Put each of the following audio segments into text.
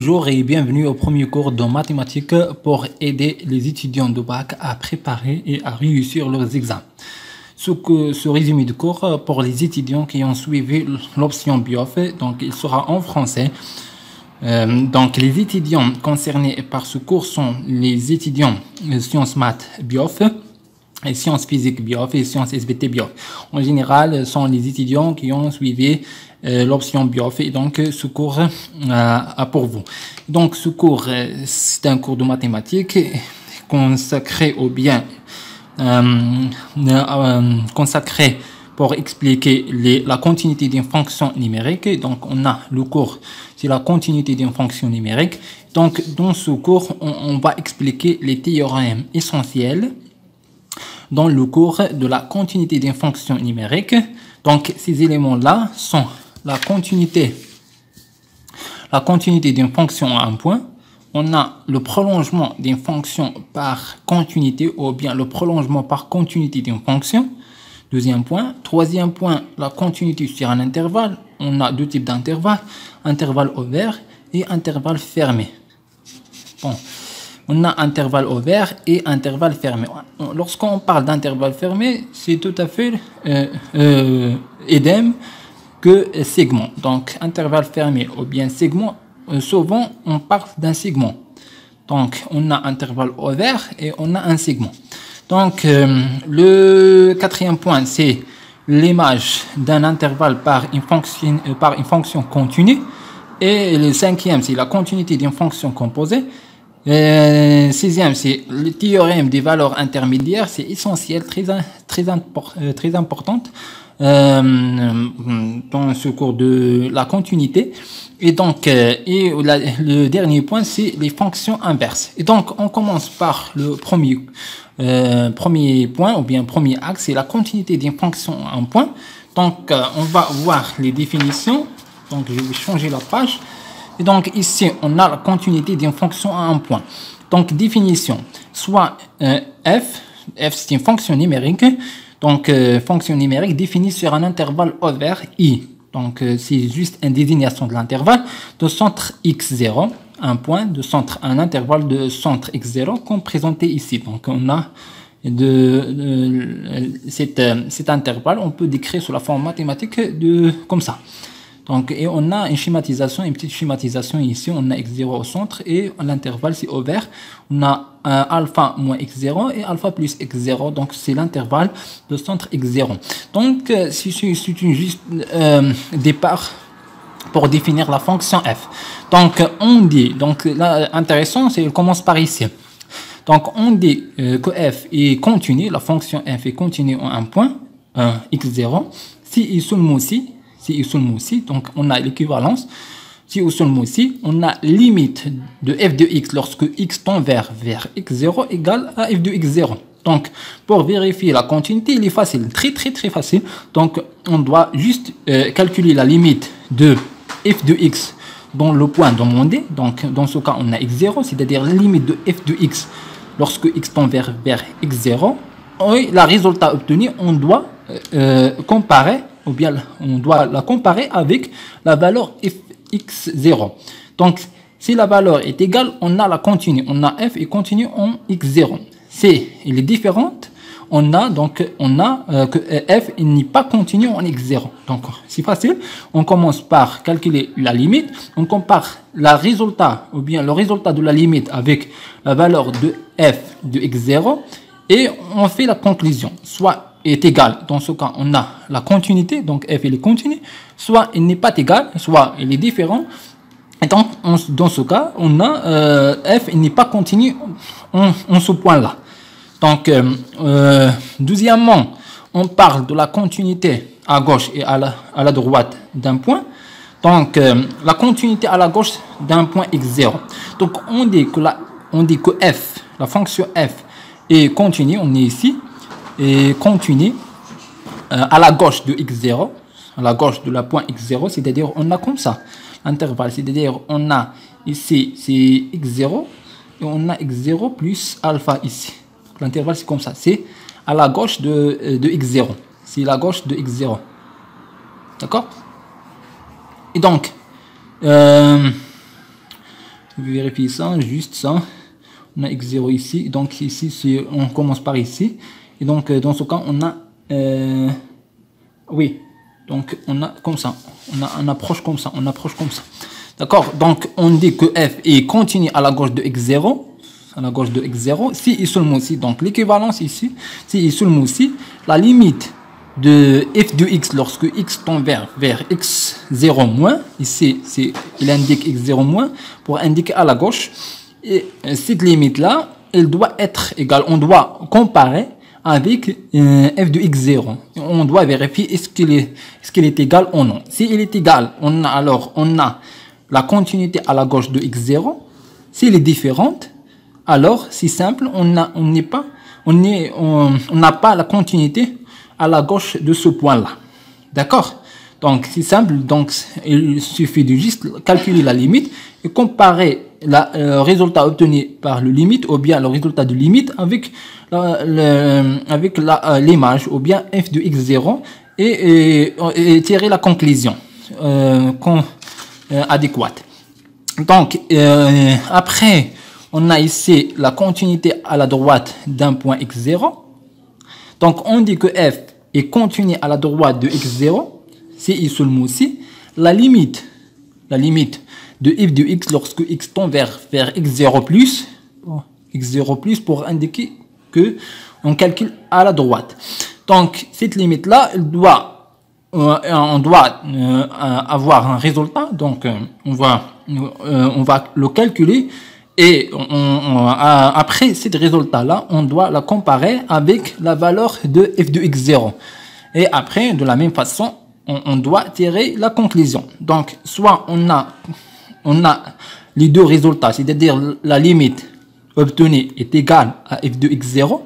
Bonjour et bienvenue au premier cours de mathématiques pour aider les étudiants de bac à préparer et à réussir leurs examens. Ce résumé de cours pour les étudiants qui ont suivi l'option BIOF, donc il sera en français. Donc les étudiants concernés par ce cours sont les étudiants sciences maths BIOF, et sciences physiques BIOF et sciences SVT BIOF. En général, sont les étudiants qui ont suivi l'option BIOF et donc ce cours a pour vous. Donc ce cours, c'est un cours de mathématiques consacré au bien, consacré pour expliquer la continuité d'une fonction numérique. Donc on a le cours, c'est la continuité d'une fonction numérique. Donc dans ce cours, on va expliquer les théorèmes essentiels dans le cours de la continuité d'une fonction numérique. Donc ces éléments-là sont la continuité d'une fonction à un point. On a le prolongement d'une fonction par continuité ou bien le prolongement par continuité d'une fonction. Deuxième point. Troisième point, la continuité sur un intervalle. On a deux types d'intervalles, intervalle ouvert et intervalle fermé. Bon. On a intervalle ouvert et intervalle fermé. Lorsqu'on parle d'intervalle fermé, c'est tout à fait idem que segment. Donc, intervalle fermé ou bien segment, souvent on parle d'un segment. Donc, on a intervalle ouvert et on a un segment. Donc, le quatrième point, c'est l'image d'un intervalle par une fonction continue. Et le cinquième, c'est la continuité d'une fonction composée. Sixième, c'est le théorème des valeurs intermédiaires. C'est essentiel, très important dans ce cours de la continuité. Et donc, le dernier point, c'est les fonctions inverses. Et donc, on commence par le premier point, ou bien premier axe, c'est la continuité d'une fonction à un point. Donc, on va voir les définitions. Donc, je vais changer la page. Et donc, ici, on a la continuité d'une fonction à un point. Donc, définition, soit f c'est une fonction numérique. Donc, fonction numérique définie sur un intervalle ouvert i. Donc, c'est juste une désignation de l'intervalle de centre x0, un point de centre, un intervalle de centre x0 comme présenté ici. Donc, on a cet intervalle, on peut décrire sous la forme mathématique comme ça. Donc, et on a une schématisation, une petite schématisation ici. On a x0 au centre et l'intervalle c'est ouvert. On a alpha moins x0 et alpha plus x0. Donc, c'est l'intervalle de centre x0. Donc, c'est une juste départ pour définir la fonction f. Donc, on dit, donc là, intéressant, c'est, il commence par ici. Donc, on dit que f est continu, la fonction f est continue en un point, x0, si et seulement si. Si et seulement si, donc on a l'équivalence. Si ou seulement si, on a limite de f de x lorsque x tend vers x0 égale à f de x0. Donc, pour vérifier la continuité, il est facile, très facile. Donc, on doit juste calculer la limite de f de x dans le point demandé. Donc, dans ce cas, on a x0, c'est-à-dire la limite de f de x lorsque x tend vers x0. Et le résultat obtenu, on doit comparer, ou bien on doit la comparer avec la valeur fx0. Donc, si la valeur est égale, on a la continue. On a f et continue en x0. Si elle est différente, on a que f n'est pas continue en x0. Donc, c'est facile. On commence par calculer la limite. On compare le résultat de la limite avec la valeur de f de x0 et on fait la conclusion. Soit est égal, dans ce cas on a la continuité, donc f il est continu, soit il n'est pas égal, soit il est différent, et donc dans ce cas on a f il n'est pas continu en ce point là. Donc deuxièmement, on parle de la continuité à gauche et à la droite d'un point. Donc la continuité à la gauche d'un point x0, donc on dit que f, la fonction f est continue, on est ici, et continue à la gauche de x0, à la gauche de la point x0, c'est-à-dire on a comme ça l'intervalle, c'est-à-dire on a ici c'est x0 et on a x0 plus alpha ici. L'intervalle c'est comme ça, c'est à la gauche de x0, c'est la gauche de x0, d'accord. Et donc Je vais vérifier ça, juste ça. On a x0 ici, donc ici, on commence par ici. Et donc, dans ce cas, on a... oui, donc on a comme ça. On approche comme ça, on approche comme ça. D'accord, donc on dit que f est continu à la gauche de x0. À la gauche de x0, si et seulement si, donc l'équivalence ici, si et seulement si, la limite de f de x lorsque x tend vers x0 moins, ici il indique x0 moins pour indiquer à la gauche, et cette limite là, elle doit être égale, on doit comparer avec f de x0, on doit vérifier est-ce qu'il est égal ou non. Si il est égal, on a la continuité à la gauche de x0. S'il est différente, alors c'est simple, on n'a pas la continuité à la gauche de ce point-là. D'accord? Donc c'est simple, donc il suffit de juste calculer la limite et comparer le résultat obtenu par le limite ou bien le résultat de limite avec l'image ou bien f de x0 et tirer la conclusion adéquate. Donc après on a ici la continuité à la droite d'un point x0. Donc on dit que f est continu à la droite de x0 si et seulement si la limite de f de x lorsque x tend vers x0 plus pour indiquer que on calcule à la droite. Donc cette limite là, on doit avoir un résultat. Donc on va le calculer. Et après ce résultat-là, on doit la comparer avec la valeur de f de x0. Et après, de la même façon, on doit tirer la conclusion. Donc, soit on a les deux résultats, c'est-à-dire la limite obtenue est égale à f de x0.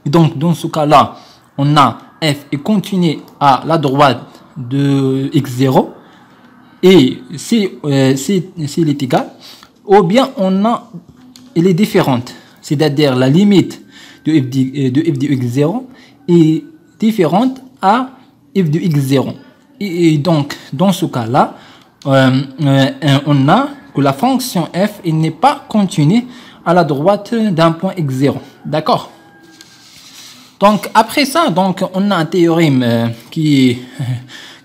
Et donc, dans ce cas-là, on a f est continu à la droite de x0. Et s'il est égal, ou bien elle est différente, c'est-à-dire la limite de f de x0 est différente à f de x0. Et donc, dans ce cas-là, on a que la fonction f n'est pas continue à la droite d'un point x0. D'accord? Donc, après ça, donc, on a un théorème qui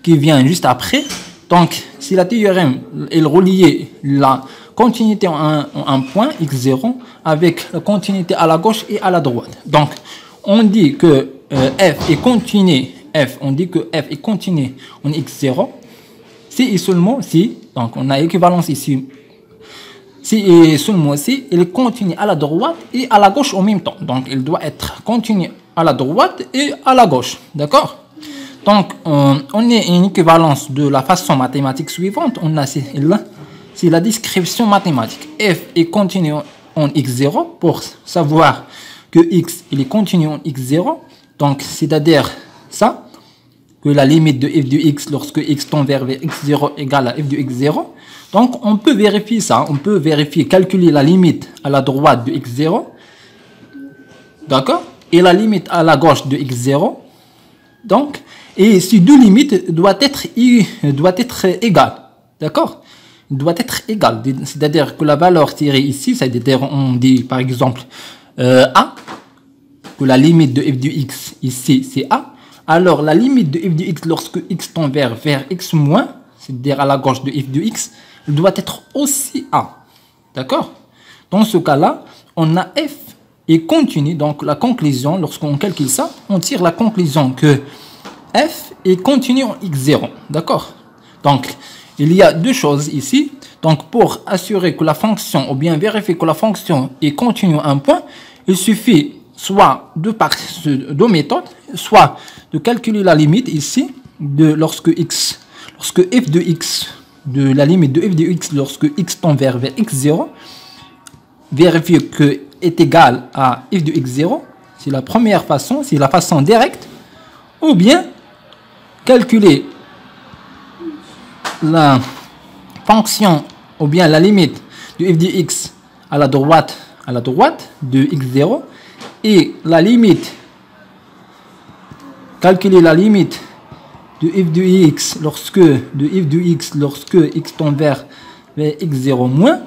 vient juste après. Donc, si la théorème est reliée la continuité en un point x0 avec la continuité à la gauche et à la droite. Donc, on dit que f est continu, on dit que f est continu en x0 si et seulement si, donc on a équivalence ici, si et seulement si il est continu à la droite et à la gauche en même temps. Donc, il doit être continu à la droite et à la gauche. D'accord? Donc, on a une équivalence de la façon mathématique suivante. On a c'est la description mathématique. F est continu en x0 pour savoir que x il est continu en x0. Donc, c'est-à-dire ça, que la limite de f de x lorsque x tend vers x0 égale à f de x0. Donc, on peut vérifier ça. On peut vérifier, calculer la limite à la droite de x0. D'accord? Et la limite à la gauche de x0. Donc, et ces deux limites doivent être égales. D'accord? Doit être égal, c'est-à-dire que la valeur tirée ici, c'est-à-dire on dit par exemple a, que la limite de f de x ici c'est a, alors la limite de f de x lorsque x tend vers x moins, c'est-à-dire à la gauche de f de x, doit être aussi a. D'accord? Dans ce cas-là, on a f et continue, donc la conclusion, lorsqu'on calcule ça, on tire la conclusion que f est continu en x0. D'accord? Donc, il y a deux choses ici. Donc, pour assurer que la fonction, ou bien vérifier que la fonction est continue à un point, il suffit soit par deux méthodes, soit de calculer la limite ici, lorsque f de x, de la limite de f de x lorsque x tend vers x0, vérifier que est égal à f de x0. C'est la première façon, c'est la façon directe. Ou bien calculer la fonction ou bien la limite de f de x à la droite de x0 et la limite, calculer la limite de f de x lorsque x tend vers x0 moins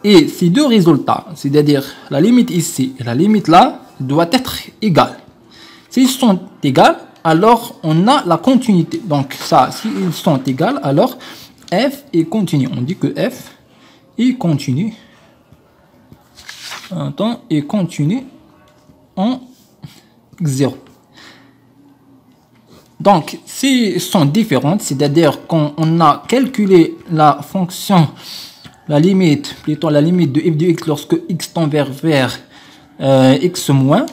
Et ces deux résultats, c'est-à-dire la limite ici et la limite là, doivent être égales. S'ils sont égales, alors on a la continuité. Donc ça, s'ils sont égales, alors f est continu. On dit que f est continu. Est continu en x0. Donc, s'ils sont différentes, c'est-à-dire quand on a calculé la fonction, la limite, plutôt la limite de f de x lorsque x tend vers x moins,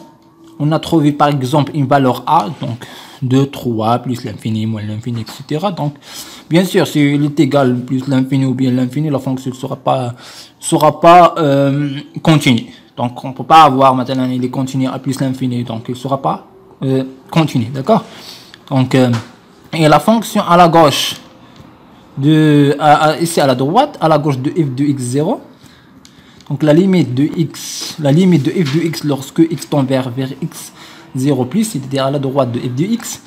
on a trouvé par exemple une valeur a, donc 2, 3, plus l'infini, moins l'infini, etc. Donc, bien sûr, si il est égal plus l'infini ou bien l'infini, la fonction ne sera pas continue. Donc, on ne peut pas avoir maintenant il est continu à plus l'infini, donc il ne sera pas continu, d'accord? Donc, et la fonction à la gauche, ici à la droite, à la gauche de f de x0, donc la limite de f de x lorsque x tend vers x0 plus, c'est-à-dire à la droite de f de x,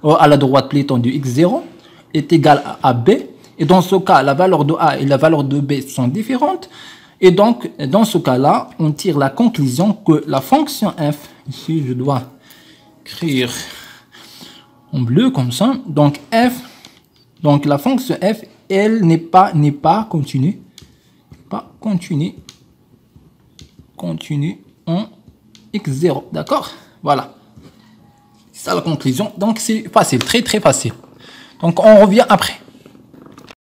ou à la droite plutôt de x0, est égale à b. Et dans ce cas, la valeur de a et la valeur de b sont différentes. Et donc, dans ce cas-là, on tire la conclusion que la fonction f, ici je dois écrire en bleu comme ça, donc f, donc la fonction f, elle n'est pas continue, continue en x0, d'accord? Voilà, c'est ça la conclusion. Donc c'est facile, très facile. Donc on revient après.